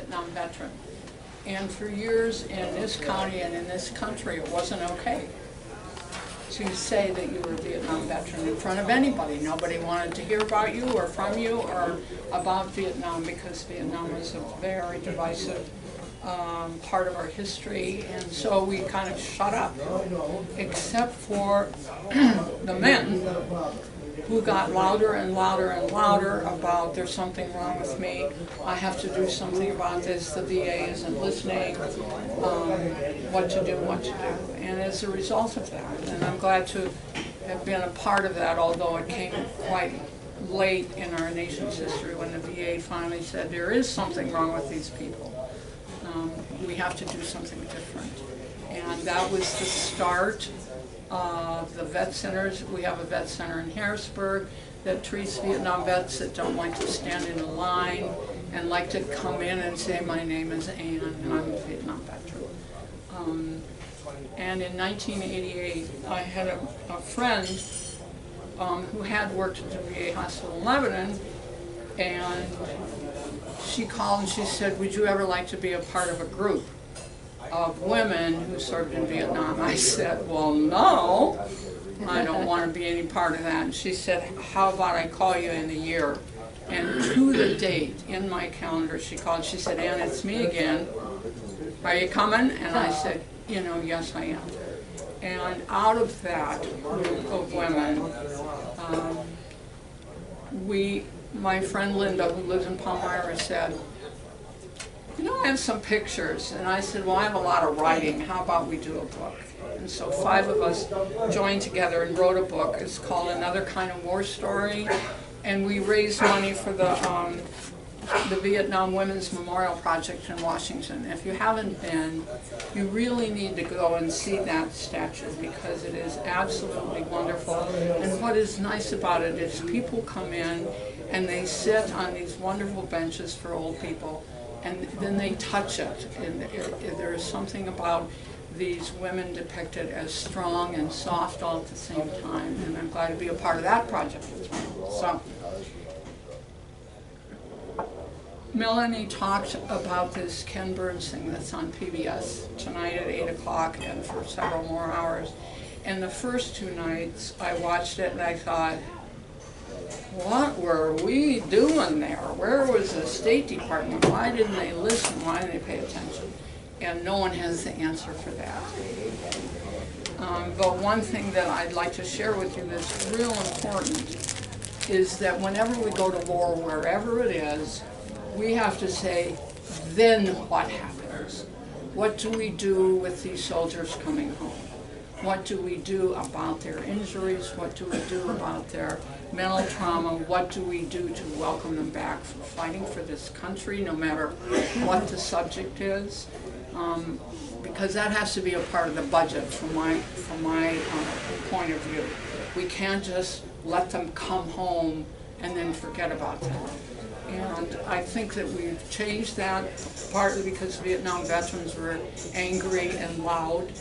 Vietnam veteran. And for years in this county and in this country, it wasn't okay to say that you were a Vietnam veteran in front of anybody. Nobody wanted to hear about you or from you or about Vietnam, because Vietnam was a very divisive part of our history, and so we kind of shut up, except for the men, who got louder and louder and louder about there's something wrong with me, I have to do something about this, the VA isn't listening, what to do. And as a result of that, and I'm glad to have been a part of that, although it came quite late in our nation's history when the VA finally said there is something wrong with these people. We have to do something different. And that was the start of the vet centers. We have a vet center in Harrisburg that treats Vietnam vets that don't like to stand in a line and like to come in and say, my name is Ann and I'm a Vietnam veteran. And in 1988, I had a friend who had worked at the VA hospital in Lebanon, and she called and she said, would you ever like to be a part of a group of women who served in Vietnam? I said, well, no, I don't want to be any part of that. And she said, how about I call you in a year? And to the date, in my calendar, she called, she said, Ann, it's me again. Are you coming? And I said, you know, yes, I am. And out of that group of women, my friend Linda, who lives in Palmyra, said, you know, I have some pictures. And I said, well, I have a lot of writing. How about we do a book? And so 5 of us joined together and wrote a book. It's called Another Kind of War Story. And we raised money for the Vietnam Women's Memorial Project in Washington. If you haven't been, you really need to go and see that statue, because it is absolutely wonderful. And what is nice about it is people come in and they sit on these wonderful benches for old people, and then they touch it. And there is something about these women depicted as strong and soft all at the same time. And I'm glad to be a part of that project as well. So, Melanie talked about this Ken Burns thing that's on PBS tonight at 8 o'clock and for several more hours. And the first 2 nights I watched it and I thought, what were we doing there? Where was the State Department? Why didn't they listen? Why didn't they pay attention? And no one has the answer for that. But one thing that I'd like to share with you that's real important is that whenever we go to war, wherever it is, we have to say, then what happens? What do we do with these soldiers coming home? What do we do about their injuries? What do we do about their mental trauma? What do we do to welcome them back for fighting for this country, no matter what the subject is? Because that has to be a part of the budget from my point of view. We can't just let them come home and then forget about them. And I think that we've changed that, partly because Vietnam veterans were angry and loud.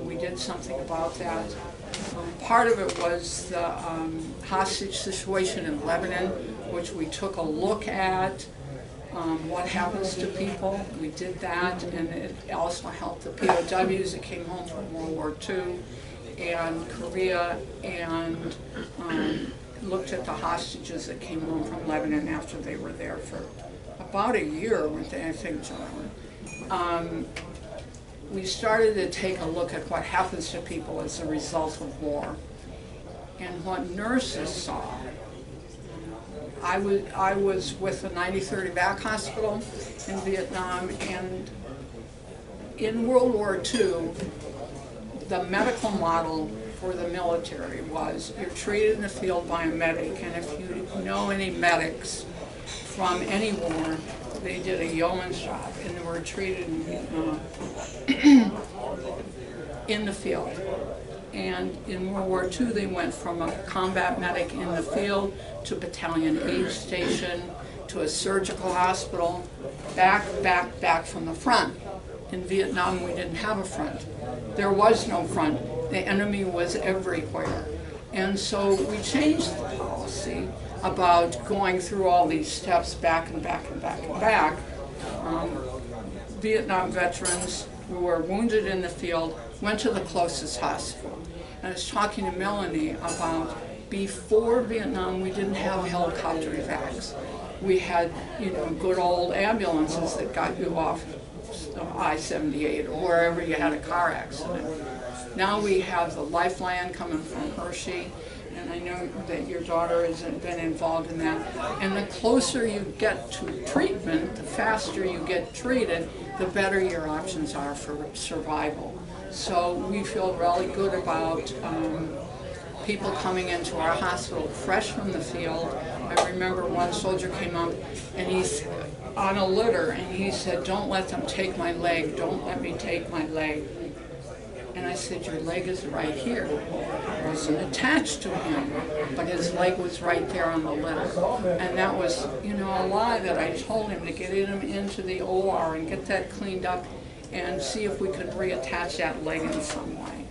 We did something about that. Part of it was the hostage situation in Lebanon, which we took a look at. What happens to people? We did that, and it also helped the POWs that came home from World War II and Korea, and looked at the hostages that came home from Lebanon after they were there for about a year, weren't they, I think, John? We started to take a look at what happens to people as a result of war. And what nurses saw, I was with the 93rd Evac Hospital in Vietnam, and in World War II, the medical model for the military was you're treated in the field by a medic, and if you know any medics from any war, they did a yeoman's job and they were treated in the field. And in World War II, they went from a combat medic in the field to battalion aid station to a surgical hospital, back from the front. In Vietnam, we didn't have a front. There was no front. The enemy was everywhere. And so we changed the policy about going through all these steps back and back and back and back. Vietnam veterans who were wounded in the field went to the closest hospital. And I was talking to Melanie about before Vietnam, we didn't have helicopter evacs. We had, you know, good old ambulances that got you off I-78 or wherever you had a car accident. Now we have the Lifeline coming from Hershey, and I know that your daughter has been involved in that. And the closer you get to treatment, the faster you get treated, the better your options are for survival. So we feel really good about people coming into our hospital fresh from the field. I remember one soldier came up and he's on a litter and he said, "Don't let them take my leg, don't let me take my leg." And I said, "Your leg is right here." It wasn't attached to him, but his leg was right there on the litter. And that was, you know, a lie that I told him, to get him into the OR and get that cleaned up and see if we could reattach that leg in some way.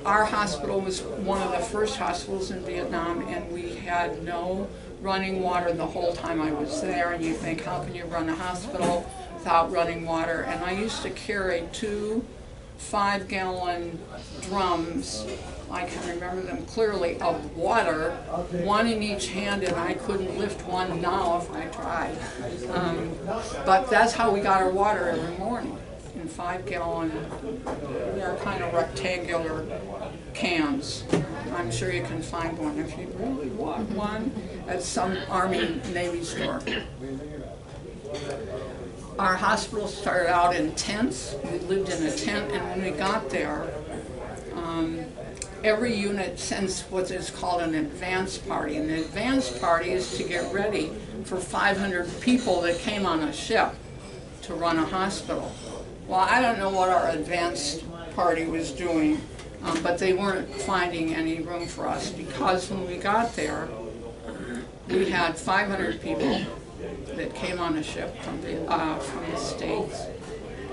Our hospital was one of the first hospitals in Vietnam, and we had no running water the whole time I was there. And you think, how can you run a hospital without running water? And I used to carry 2 5-gallon drums, I can remember them clearly, of water, one in each hand, and I couldn't lift one now if I tried. But that's how we got our water every morning, in 5-gallon, they're kind of rectangular cans. I'm sure you can find one if you really want one at some Army Navy store. Our hospital started out in tents. We lived in a tent, and when we got there, every unit sends what is called an advance party. And the advance party is to get ready for 500 people that came on a ship to run a hospital. Well, I don't know what our advance party was doing, but they weren't finding any room for us, because when we got there, we had 500 people that came on a ship from the States,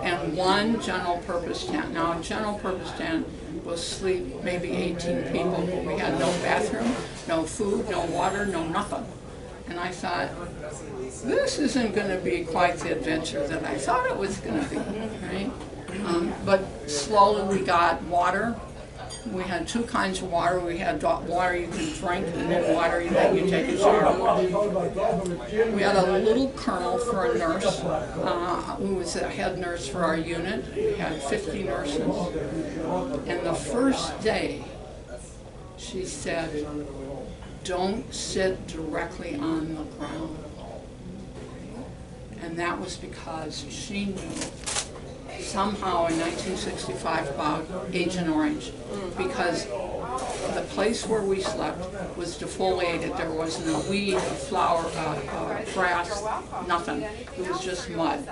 and 1 general purpose tent. Now, a general purpose tent will sleep maybe 18 people, but we had no bathroom, no food, no water, no nothing. And I thought, this isn't going to be quite the adventure that I thought it was going to be, right? But slowly we got water. We had 2 kinds of water. We had water you can drink, and then water that you take a shower with. We had a little colonel for a nurse, who was the head nurse for our unit. We had 50 nurses. And the first day, she said, "Don't sit directly on the ground." And that was because she knew somehow in 1965 about Agent Orange, because the place where we slept was defoliated. There wasn't a weed, a flower, grass, nothing. It was just mud.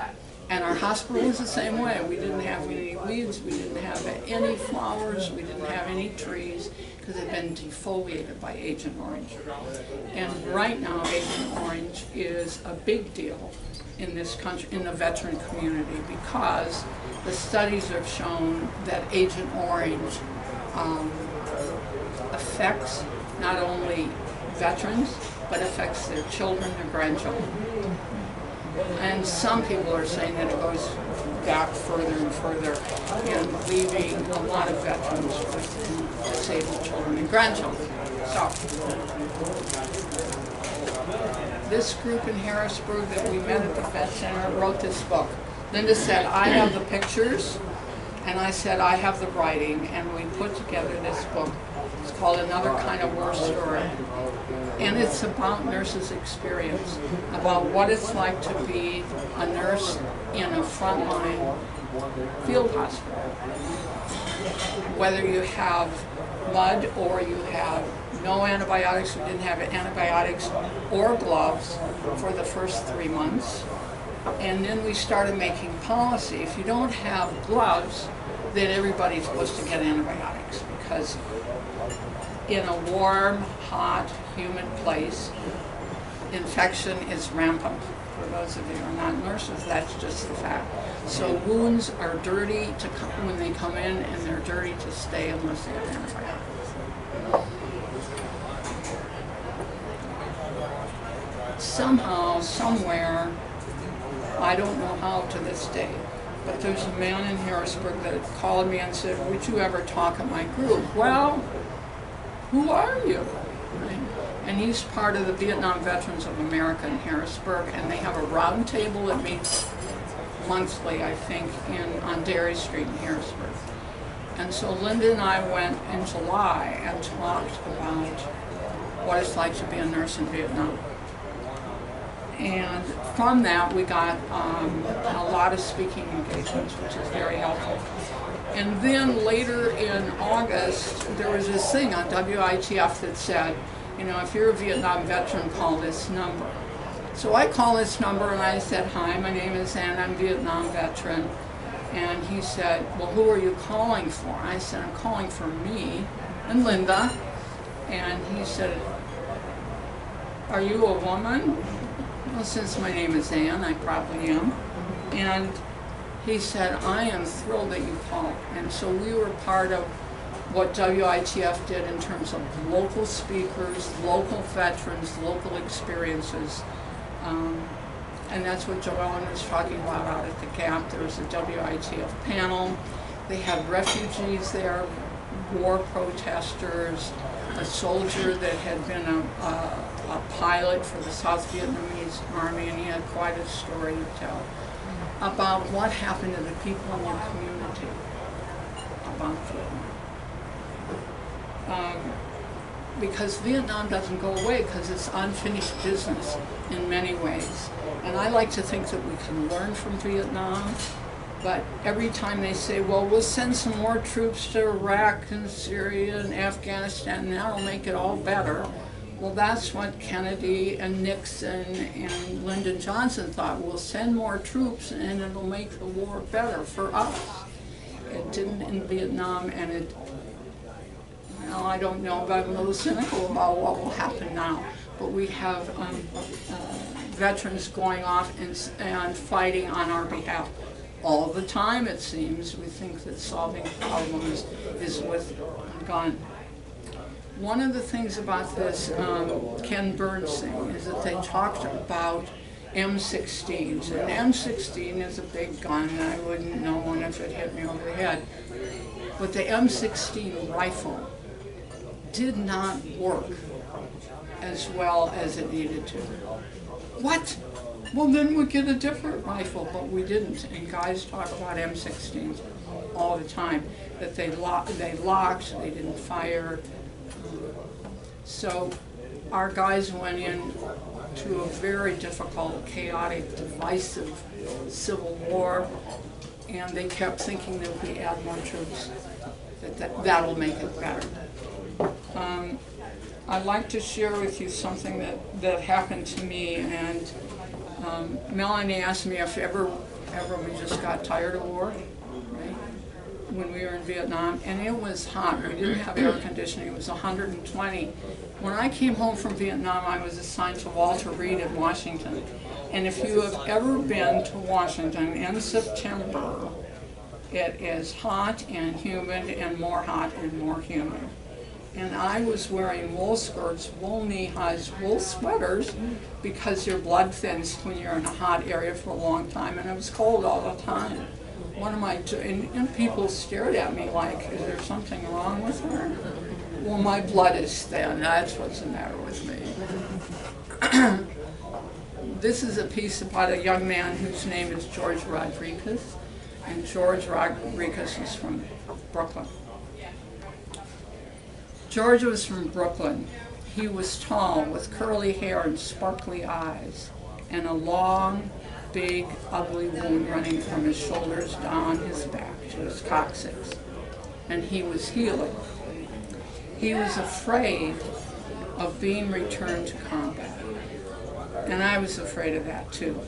And our hospital was the same way. We didn't have any weeds, we didn't have any flowers, we didn't have any trees, because it had been defoliated by Agent Orange. And right now, Agent Orange is a big deal in this country, in the veteran community, because the studies have shown that Agent Orange affects not only veterans, but affects their children, their grandchildren. And some people are saying that it goes back further and further, and leaving a lot of veterans with disabled children and grandchildren. So, this group in Harrisburg that we met at the Vet Center wrote this book. Linda said, "I have the pictures," and I said, "I have the writing," and we put together this book. It's called Another Kind of War Story. And it's about nurses' experience, about what it's like to be a nurse in a frontline field hospital. Whether you have mud or you have no antibiotics, we didn't have antibiotics or gloves for the first 3 months. And then we started making policy. If you don't have gloves, then everybody's supposed to get antibiotics, because in a warm, hot, humid place, infection is rampant. For those of you who are not nurses, that's just the fact. So wounds are dirty to come when they come in, and they're dirty to stay unless they have antibiotics. somehow, somewhere, I don't know how to this day, but there's a man in Harrisburg that called me and said, would you ever talk at my group? Well, who are you? And he's part of the Vietnam Veterans of America in Harrisburg, and they have a round table that meets monthly, I think, on Dairy Street in Harrisburg. And so Linda and I went in July and talked about what it's like to be a nurse in Vietnam. And from that, we got a lot of speaking engagements, which is very helpful. And then later in August, there was this thing on WITF that said, you know, if you're a Vietnam veteran, call this number. So I called this number and I said, hi, my name is Ann, I'm a Vietnam veteran. And he said, well, who are you calling for? I said, I'm calling for me and Linda. And he said, are you a woman? Well, since my name is Ann, I probably am. And he said, I am thrilled that you called. And so we were part of what WITF did in terms of local speakers, local veterans, local experiences. And that's what Joellen was talking about out at the camp. There was a WITF panel. They had refugees there, war protesters, a soldier that had been a pilot for the South Vietnamese Army, and he had quite a story to tell about what happened to the people in their community about Vietnam. Because Vietnam doesn't go away because it's unfinished business in many ways. And I like to think that we can learn from Vietnam, but every time they say, well, we'll send some more troops to Iraq and Syria and Afghanistan and that'll make it all better. Well, that's what Kennedy and Nixon and Lyndon Johnson thought. We'll send more troops and it'll make the war better for us. It didn't in Vietnam, and it, well, I don't know, but I'm a little cynical about what will happen now. But we have veterans going off and fighting on our behalf all the time, it seems. We think that solving problems is with a gun. One of the things about this Ken Burns thing is that they talked about M16s. And M16 is a big gun, and I wouldn't know one if it hit me over the head. But the M16 rifle did not work as well as it needed to. What? Well, then we get a different rifle, but we didn't. And guys talk about M16s all the time, that they locked, they didn't fire. So our guys went in to a very difficult, chaotic, divisive civil war, and they kept thinking that if we add more troops, that'll make it better. I'd like to share with you something that happened to me, and Melanie asked me if ever we just got tired of war, right? When we were in Vietnam, and it was hot. We didn't have air conditioning. It was 120. When I came home from Vietnam, I was assigned to Walter Reed in Washington. And if you have ever been to Washington in September, it is hot and humid and more hot and more humid. And I was wearing wool skirts, wool knee-highs, wool sweaters, because your blood thins when you're in a hot area for a long time, and it was cold all the time. What am I doing? And people stared at me like, is there something wrong with her? Well, my blood is thin, that's what's the matter with me. This is a piece about a young man whose name is George Rodriguez, and George Rodriguez is from Brooklyn. George was from Brooklyn. He was tall, with curly hair and sparkly eyes, and a long, big, ugly wound running from his shoulders down his back to his coccyx. And he was healing. He was afraid of being returned to combat. And I was afraid of that too.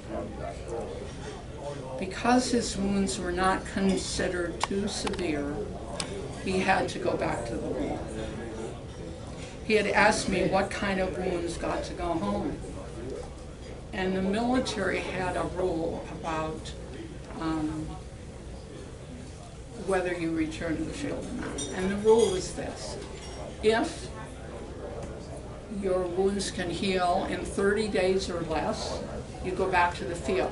Because his wounds were not considered too severe, he had to go back to the war. He had asked me what kind of wounds got to go home. And the military had a rule about whether you return to the field or not. And the rule was this: if your wounds can heal in 30 days or less, you go back to the field.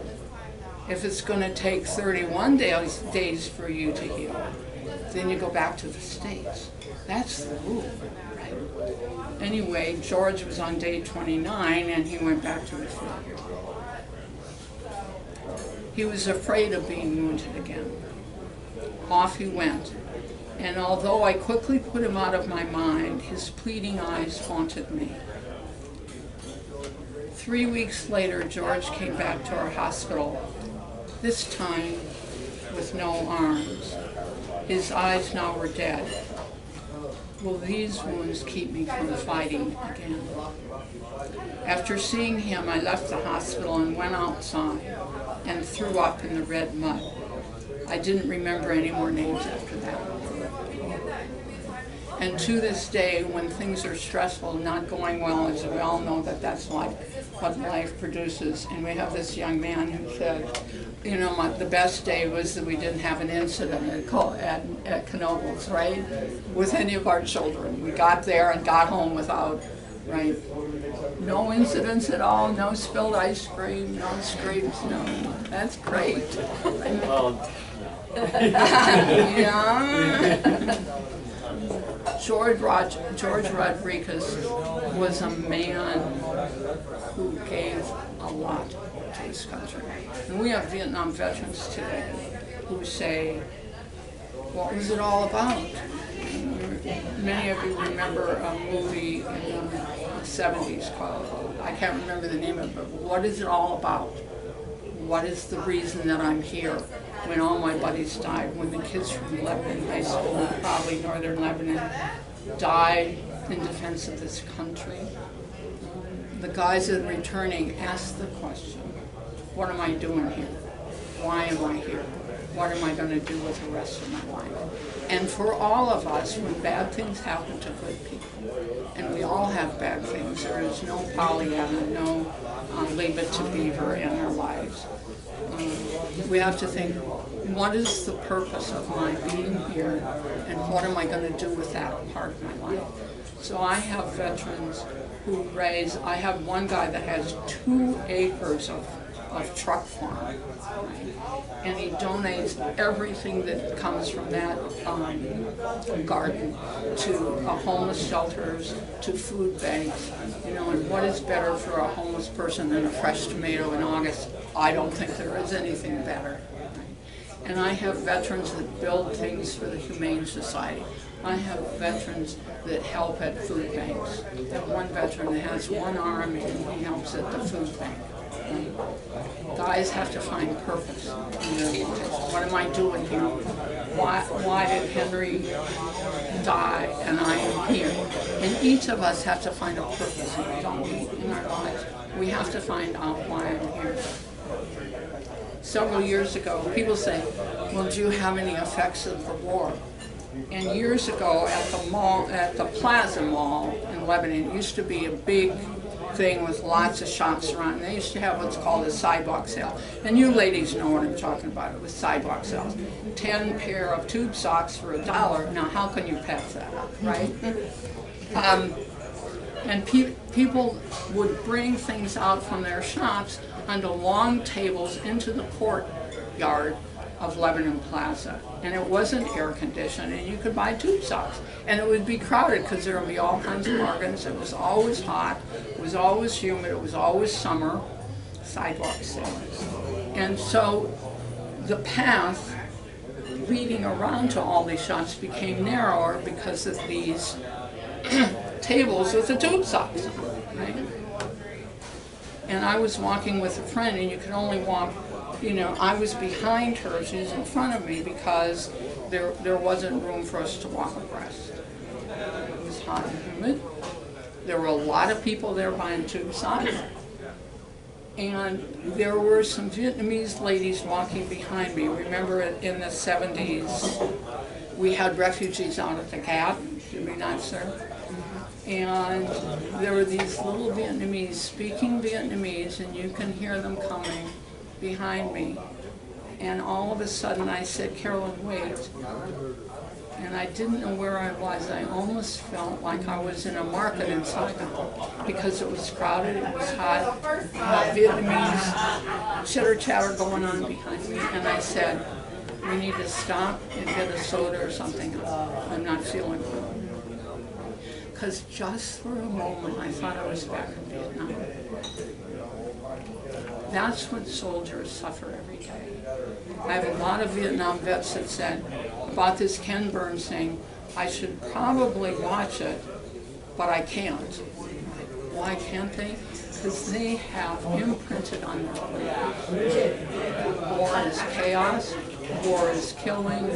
If it's going to take 31 days for you to heal, then you go back to the States. That's the rule, right? Anyway, George was on day 29 and he went back to the field. He was afraid of being wounded again. Off he went. And although I quickly put him out of my mind, his pleading eyes haunted me. 3 weeks later, George came back to our hospital, this time with no arms. His eyes now were dead. Will these wounds keep me from fighting again? After seeing him, I left the hospital and went outside and threw up in the red mud. I didn't remember any more names after that. And to this day, when things are stressful, not going well, as we all know that that's like what life produces. And we have this young man who said, you know, the best day was that we didn't have an incident at Knoebels, right, with any of our children. We got there and got home without, right, no incidents at all, no spilled ice cream, no scrapes, no. That's great. Yeah. George Rodriguez was a man who gave a lot to this country. And we have Vietnam veterans today who say, what was it all about? Many of you remember a movie in the 70s called, I can't remember the name of it, but what is it all about? What is the reason that I'm here? When all my buddies died, when the kids from Lebanon High School, probably Northern Lebanon, died in defense of this country, the guys that are returning ask the question, what am I doing here? Why am I here? What am I going to do with the rest of my life? And for all of us, when bad things happen to good people, and we all have bad things, there is no Pollyanna, no leave it to Beaver in our lives. We have to think, what is the purpose of my being here, and what am I going to do with that part of my life? So I have veterans who raise, I have one guy that has 2 acres of truck farm, right? And he donates everything that comes from that garden to homeless shelters, to food banks, you know, and what is better for a homeless person than a fresh tomato in August? I don't think there is anything better. Right? And I have veterans that build things for the Humane Society. I have veterans that help at food banks. I have one veteran that has one arm and he helps at the food bank. Guys have to find purpose in their lives. What am I doing here? Why did Henry die and I am here? And each of us have to find a purpose, don't we, in our lives? We have to find out why I'm here. Several years ago, people say, well, do you have any effects of the war? And years ago at the mall, at the Plaza Mall in Lebanon, it used to be a big thing with lots of shops around. They used to have what's called a sidewalk sale. And you ladies know what I'm talking about. It was sidewalk sales. 10 pair of tube socks for $1. Now how can you pass that up, right? And people would bring things out from their shops onto long tables into the courtyard of Lebanon Plaza. And it wasn't air conditioned, and you could buy tube socks. And it would be crowded because there would be all kinds of bargains. It was always hot, it was always humid, it was always summer, sidewalk sales. And so the path leading around to all these shops became narrower because of these tables with the tube socks on, right? And I was walking with a friend, and you could only walk, you know, I was behind her, she was in front of me because there wasn't room for us to walk abreast. It was hot and humid. There were a lot of people there buying tube socks. And there were some Vietnamese ladies walking behind me. Remember in the 70s, we had refugees out at the Gap, did we not, sir? And there were these little Vietnamese speaking Vietnamese, and you can hear them coming behind me. And all of a sudden I said, Carolyn, wait. and I didn't know where I was. I almost felt like I was in a market in Saigon because it was crowded, it was hot, Vietnamese chitter-chatter going on behind me, and I said, we need to stop and get a soda or something. I'm not feeling good. Because just for a moment, I thought I was back in Vietnam. That's what soldiers suffer every day. I have a lot of Vietnam vets that said about this Ken Burns thing, I should probably watch it, but I can't. Why can't they? Because they have imprinted on their brain. War is chaos, war is killing,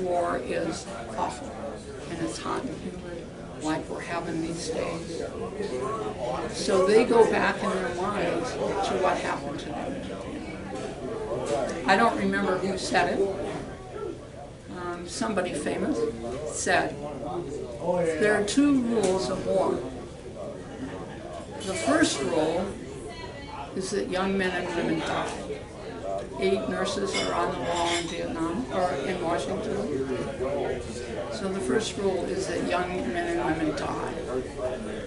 war is awful, and it's hot and humid like we're having these days. So they go back in their minds to what happened to them. I don't remember who said it. Somebody famous said, there are two rules of war. The first rule is that young men and women die. 8 nurses are on the wall in Vietnam, or in Washington. So the first rule is that young men and women die.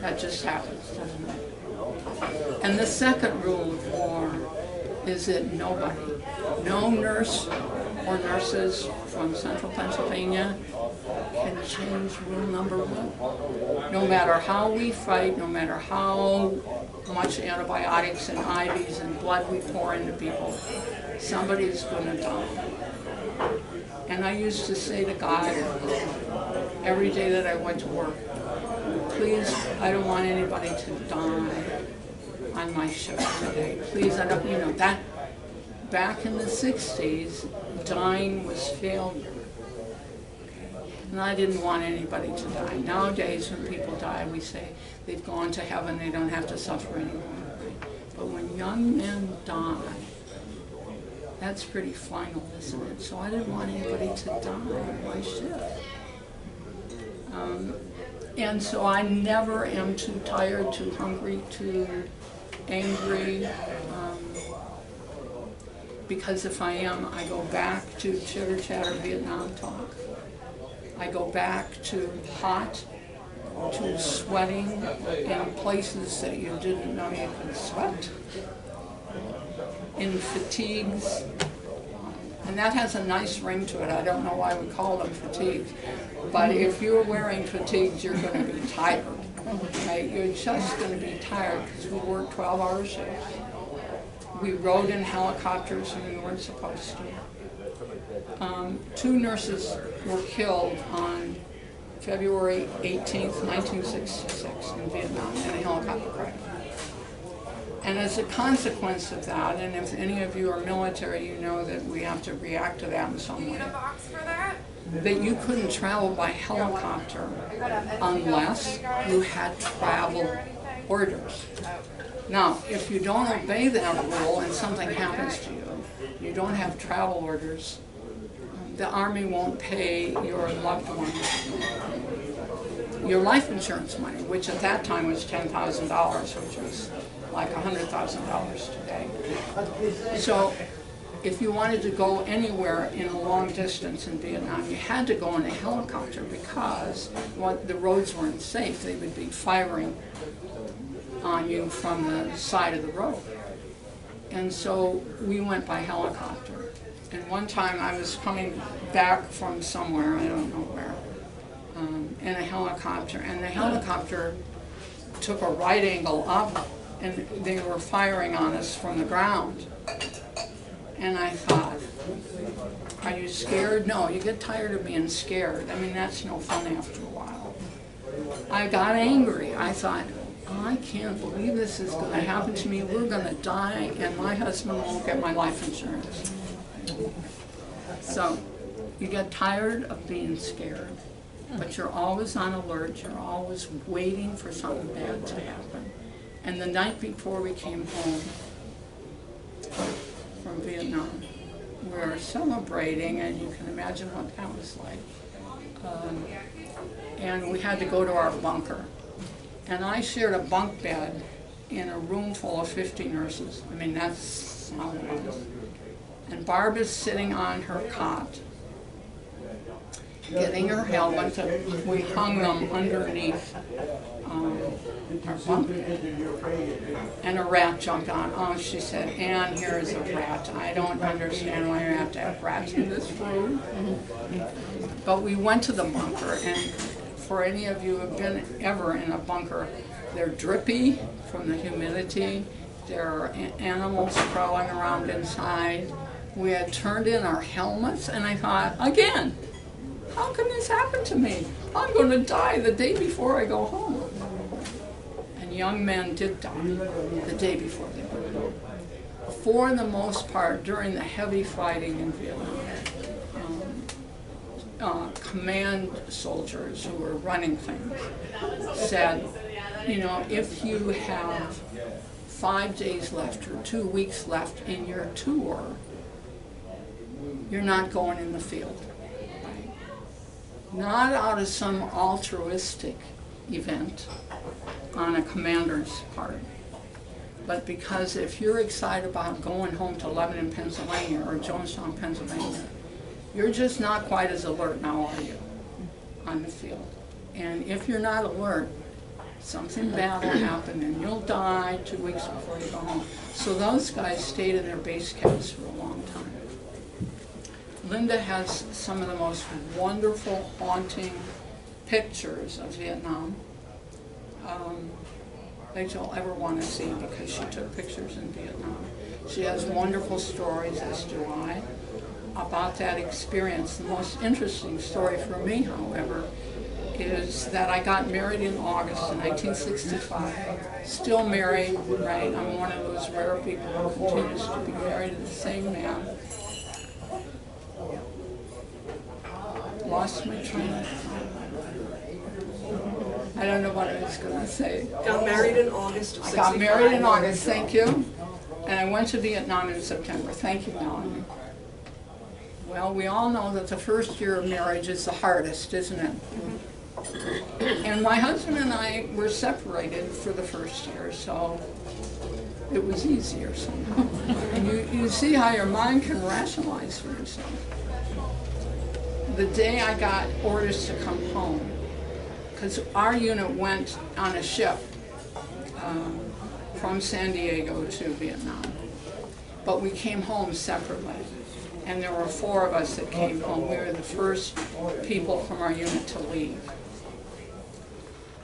That just happens, doesn't it? And the second rule of war is that nobody, no nurse or nurses from central Pennsylvania can change rule number 1. No matter how we fight, no matter how much antibiotics and IVs and blood we pour into people, somebody's going to die. And I used to say to God every day that I went to work, please, I don't want anybody to die on my shift today. Please, I don't, you know, that back in the 60s, dying was failure. And I didn't want anybody to die. Nowadays, when people die, we say they've gone to heaven, they don't have to suffer anymore. But when young men die, that's pretty final, isn't it? So I didn't want anybody to die on my shift. And so I never am too tired, too hungry, too angry. Because if I am, I go back to chitter-chatter Vietnam talk. I go back to hot, to sweating in places that you didn't know you could sweat, in fatigues, and that has a nice ring to it. I don't know why we call them fatigues, but if you're wearing fatigues, you're going to be tired. Right? You're just going to be tired because we work 12-hour shifts. We rode in helicopters when we weren't supposed to. 2 nurses were killed on February 18th, 1966 in Vietnam in a helicopter crash. And as a consequence of that, and if any of you are military, you know that we have to react to that in some way, that you couldn't travel by helicopter unless you had travel orders. Now, if you don't obey that rule and something happens to you, you don't have travel orders, the Army won't pay your loved one your life insurance money, which at that time was $10,000, which was like $100,000 today. So if you wanted to go anywhere in a long distance in Vietnam, you had to go in a helicopter because the roads weren't safe. They would be firing on you from the side of the road. And so we went by helicopter. And one time I was coming back from somewhere, I don't know where, in a helicopter, and the helicopter took a right angle up, and they were firing on us from the ground. And I thought, are you scared? No, you get tired of being scared. I mean, that's no fun after a while. I got angry. I thought, I can't believe this is going to happen to me. We're going to die, and my husband won't get my life insurance. So you get tired of being scared, but you're always on alert. You're always waiting for something bad to happen. And the night before we came home from Vietnam, we were celebrating, and you can imagine what that was like. And we had to go to our bunker. And I shared a bunk bed in a room full of 50 nurses. I mean, that's how it was. And Barb is sitting on her cot. getting her helmet. We hung them underneath our bunk, and a rat jumped on. Oh, she said, Ann, here is a rat. I don't understand why you have to have rats in this room. But we went to the bunker, and for any of you who have been ever in a bunker, they're drippy from the humidity. There are animals crawling around inside. We had turned in our helmets, and I thought, again, how can this happen to me? I'm going to die the day before I go home. And young men did die the day before they went home. For the most part, during the heavy fighting in Vietnam, command soldiers who were running things said, you know, if you have 5 days left or 2 weeks left in your tour, you're not going in the field. Right? Not out of some altruistic event on a commander's part, but because if you're excited about going home to Lebanon, Pennsylvania or Jonestown, Pennsylvania, you're just not quite as alert now, are you, on the field? And if you're not alert, something bad will happen and you'll die 2 weeks before you go home. So those guys stayed in their base camps for a long time. Linda has some of the most wonderful, haunting pictures of Vietnam that you'll ever want to see, because she took pictures in Vietnam. She has wonderful stories, as do I, about that experience. The most interesting story for me, however, is that I got married in August of 1965. Still married, right? I'm one of those rare people who continues to be married to the same man. Lost my train of thought. I don't know what I was going to say. Got married in August of 65. I got married in August, thank you. And I went to Vietnam in September. Thank you, Melanie. Well, we all know that the first year of marriage is the hardest, isn't it? And my husband and I were separated for the first year, so it was easier somehow. And you see how your mind can rationalize for yourself. The day I got orders to come home, because our unit went on a ship from San Diego to Vietnam, but we came home separately. And there were 4 of us that came home. We were the first people from our unit to leave.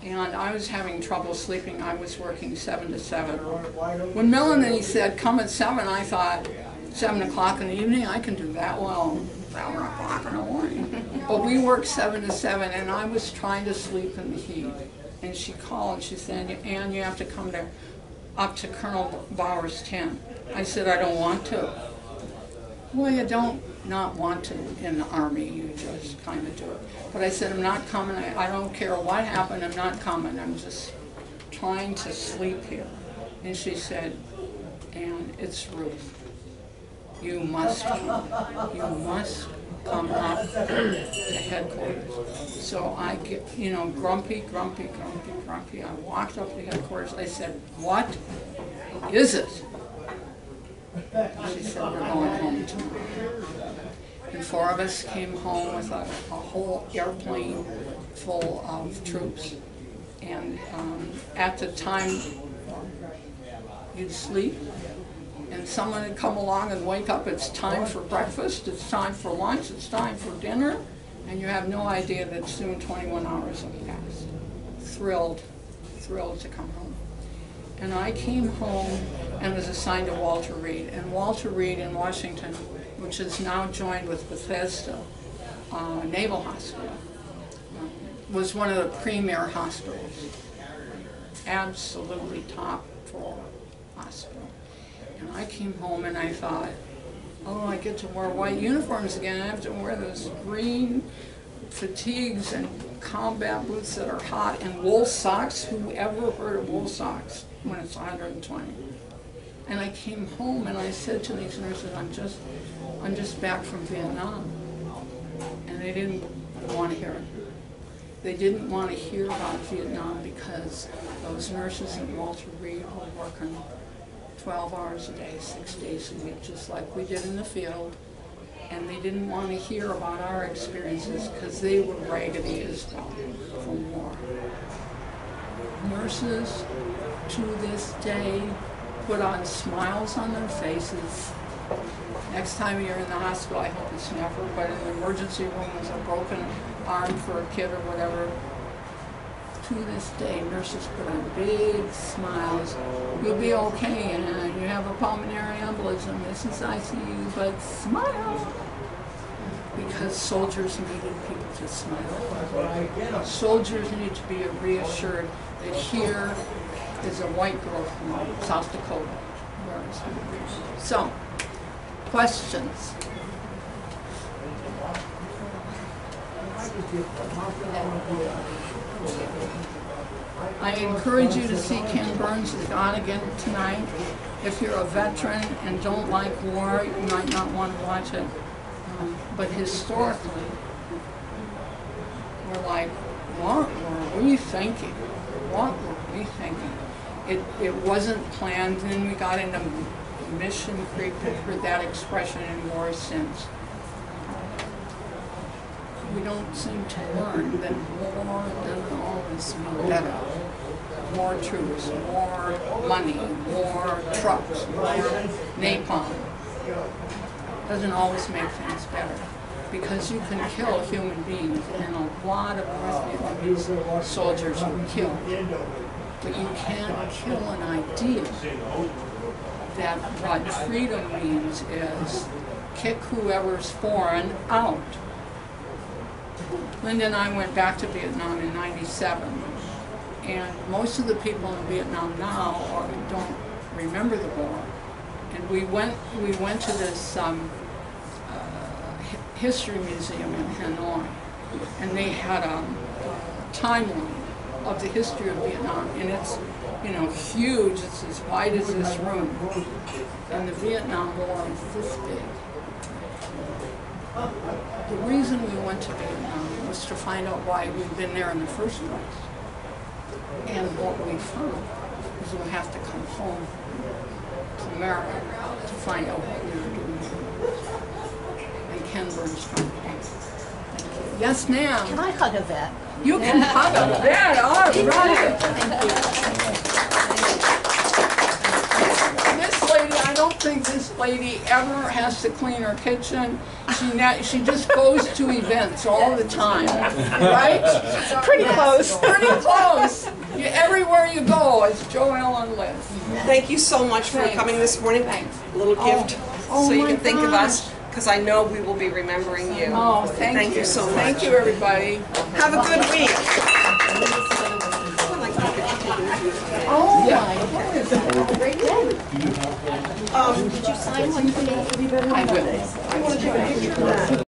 And I was having trouble sleeping. I was working 7 to 7. When Melanie said, come at 7, I thought, 7 o'clock in the evening, I can do that. Well, 7 o'clock in the morning. But we worked 7 to 7, and I was trying to sleep in the heat. And she called, and she said, Ann, you have to come up to Colonel Bauer's tent. I said, I don't want to. Well, you don't not want to in the Army, you just kind of do it. But I said, I'm not coming, I don't care what happened, I'm not coming, I'm just trying to sleep here. And she said, Ann, it's Ruth. You must come. You must come up to headquarters. So I get, you know, grumpy. I walked up to headquarters, I said, what is it? She said, we're going home tomorrow. And 4 of us came home with a whole airplane full of troops. And at the time, you'd sleep, and someone would come along and wake up, it's time for breakfast, it's time for lunch, it's time for dinner, and you have no idea that soon 21 hours have passed. Thrilled to come home. And I came home and was assigned to Walter Reed. And Walter Reed in Washington, which is now joined with Bethesda Naval Hospital, was one of the premier hospitals. Absolutely top floor hospital. And I came home and I thought, oh, I get to wear white uniforms again. I have to wear those green fatigues and combat boots that are hot and wool socks. Who ever heard of wool socks when it's 120? And I came home and I said to these nurses, I'm just back from Vietnam. And they didn't want to hear it. They didn't want to hear about Vietnam because those nurses at Walter Reed were working 12 hours a day, 6 days a week, just like we did in the field. and they didn't want to hear about our experiences because they were raggedy as well from war. Nurses, to this day, put on smiles on their faces. Next time you're in the hospital, I hope it's never, but in the emergency room with a broken arm for a kid or whatever, to this day, nurses put on big smiles. You'll be okay, and you have a pulmonary embolism. This is ICU, but smile. Because soldiers needed people to smile. Soldiers need to be reassured that here is a white girl from South Dakota. So, questions? I encourage you to see Ken Burns is on again tonight. If you're a veteran and don't like war, you might not want to watch it. But historically, we're like, what were we thinking? What were we thinking? It wasn't planned, and then we got into mission creep. We've heard that expression in war since. We don't seem to learn that war doesn't always mean better. More troops, more money, more trucks, more napalm. Doesn't always make things better. Because you can kill human beings, and a lot of North Vietnamese soldiers were killed. But you can't kill an idea that what freedom means is kick whoever's foreign out. Linda and I went back to Vietnam in '97, and most of the people in Vietnam now don't remember the war. And we went to this history museum in Hanoi, and they had a timeline of the history of Vietnam, and it's huge. It's as wide as this room, and the Vietnam War is this big. The reason we went to Vietnam was to find out why we'd been there in the first place. And what we found is we'll have to come home to America to find out what we were doing. And Ken Burns told me. Yes, ma'am. Can I hug a vet? You can hug a vet. All right. Thank you. This lady, I don't think this lady ever has to clean her kitchen. She just goes to events all the time, right? Pretty close. Pretty close. Everywhere you go, it's Joelle and Liz. Thank you so much for Thanks. coming this morning. Thanks. A little gift Oh so you my can think of us, gosh. because I know we will be remembering you. Oh, thank you. So much. Thank you, everybody. Have a good week. Oh, my goodness. Great day. Did you sign one today? I will.